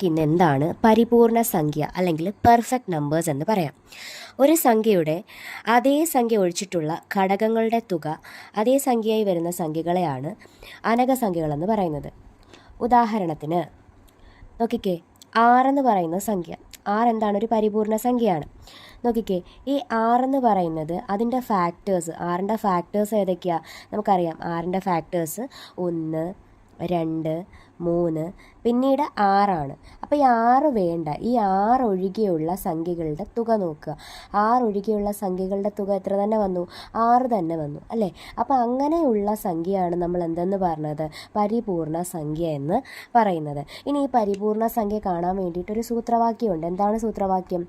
ഇന്ന് എന്താണ് പരിപൂർണ സംഖ്യ അല്ലെങ്കിൽ പെർഫെക്റ്റ് നമ്പേഴ്സ് എന്ന് പറയാം. ഒരു സംഖ്യയുടെ അതേ സംഖ്യ ഒഴിച്ചിട്ടുള്ള ഘടകങ്ങളുടെ തുക അതേ സംഖ്യയായി വരുന്ന സംഖ്യകളെയാണ് അനകസംഖ്യകളെന്ന് പറയുന്നത്. ഉദാഹരണത്തിന് നോക്കിക്കേ, 6 എന്ന് പറയുന്ന സംഖ്യ, 6 എന്താണ്? ഒരു പരിപൂർണ സംഖ്യയാണ്. നോക്കിക്കേ, ഈ 6 എന്ന് പറയുന്നത് അതിൻ്റെ ഫാക്ടേഴ്സ്, 6ൻ്റെ ഫാക്ടേഴ്സ് ഏതൊക്കെയാണ്? നമുക്കറിയാം. 6ൻ്റെ ഫാക്ടേഴ്സ് 1, 2, 3 പിന്നീട് 6 അപ്പോൾ ഈ 6 വേണ്ട, ഈ 6 ഒഴികെയുള്ള സംഖ്യകളുടെ തുക നോക്കുക. 6 ഒഴികെയുള്ള സംഖ്യകളുടെ തുക എത്ര തന്നെ വന്നു? 6 തന്നെ വന്നു അല്ലേ? അപ്പോൾ അങ്ങനെയുള്ള സംഖ്യയാണ് നമ്മൾ എന്തെന്ന് പറഞ്ഞത്? പരിപൂർണ സംഖ്യ എന്ന് പറയുന്നത്. ഇനി ഈ പരിപൂർണ സംഖ്യ കാണാൻ വേണ്ടിയിട്ടൊരു സൂത്രവാക്യമുണ്ട്. എന്താണ് സൂത്രവാക്യം?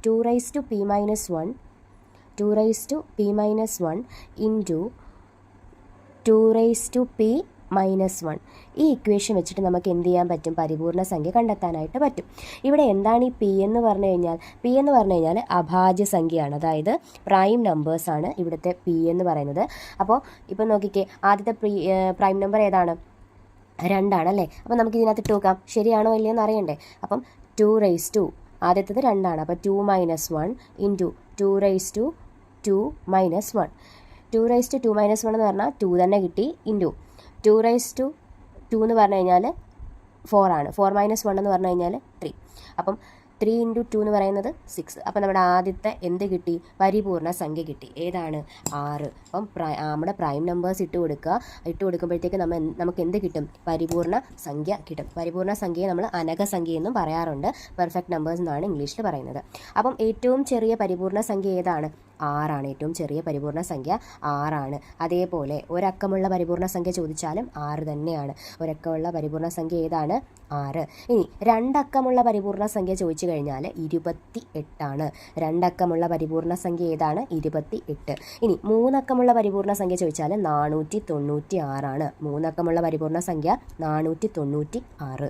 2 raised to p minus 1 2 raised to p minus 1 into 2 raised to p -1. ഈ ഇക്വേഷൻ വെച്ചിട്ട് നമുക്ക് എന്ത് ചെയ്യാൻ പറ്റും? പരിപൂർണ സംഖ്യ കണ്ടെത്താനായിട്ട് പറ്റും. ഇവിടെ എന്താണ് ഈ പി എന്ന് പറഞ്ഞു കഴിഞ്ഞാൽ? പി എന്ന് പറഞ്ഞു കഴിഞ്ഞാൽ അഭാജ്യ സംഖ്യയാണ്, അതായത് പ്രൈം നമ്പേഴ്സാണ് ഇവിടുത്തെ പി എന്ന് പറയുന്നത്. അപ്പോൾ ഇപ്പം നോക്കിക്കേ, ആദ്യത്തെ പ്രൈം നമ്പർ ഏതാണ്? 2 അല്ലേ? അപ്പോൾ നമുക്ക് ഇതിനകത്ത് ഇട്ട് നോക്കാം, ശരിയാണോ ഇല്ലയോ എന്ന് അറിയണ്ടേ. അപ്പം 2 raised to, ആദ്യത്തേത് 2 അപ്പോൾ 2 - 1 into 2 raised to 2 - 1. 2 raised to 2 - 1 എന്ന് പറഞ്ഞാൽ 2 തന്നെ കിട്ടി, ഇൻറ്റു 2 raised to 2 എന്ന് പറഞ്ഞു കഴിഞ്ഞാൽ 4 ആണ്. 4 - 1 എന്ന് പറഞ്ഞു കഴിഞ്ഞാൽ 3. അപ്പം 3 × 2 എന്ന് പറയുന്നത് 6. അപ്പം നമ്മുടെ ആദ്യത്തെ എന്ത് കിട്ടി? പരിപൂർണ സംഖ്യ കിട്ടി. ഏതാണ്? 6. അപ്പം നമ്മുടെ പ്രൈം നമ്പേഴ്സ് ഇട്ട് കൊടുക്കുമ്പോഴത്തേക്ക് നമുക്ക് എന്ത് കിട്ടും? പരിപൂർണ സംഖ്യ കിട്ടും. പരിപൂർണ സംഖ്യയെ നമ്മൾ അനകസംഖ്യ എന്നും പറയാറുണ്ട്. പെർഫെക്റ്റ് നമ്പേഴ്സ് എന്നാണ് ഇംഗ്ലീഷിൽ പറയുന്നത്. അപ്പം ഏറ്റവും ചെറിയ പരിപൂർണ സംഖ്യ ഏതാണ്? 6 ആണ്. ഏറ്റവും ചെറിയ പരിപൂർണ സംഖ്യ 6 ആണ്. അതേപോലെ ഒരക്കമുള്ള പരിപൂർണ സംഖ്യ ചോദിച്ചാലും 6 തന്നെയാണ്. ഒരക്കമുള്ള പരിപൂർണ സംഖ്യ ഏതാണ്? 6. ഇനി 2 അക്കമുള്ള പരിപൂർണ സംഖ്യ ചോദിച്ചു കഴിഞ്ഞാൽ 28 ആണ്. 2 അക്കമുള്ള പരിപൂർണ സംഖ്യ ഏതാണ്? 28. ഇനി 3 അക്കമുള്ള പരിപൂർണ സംഖ്യ ചോദിച്ചാൽ 496 ആണ്. 3 അക്കമുള്ള പരിപൂർണ സംഖ്യ 496.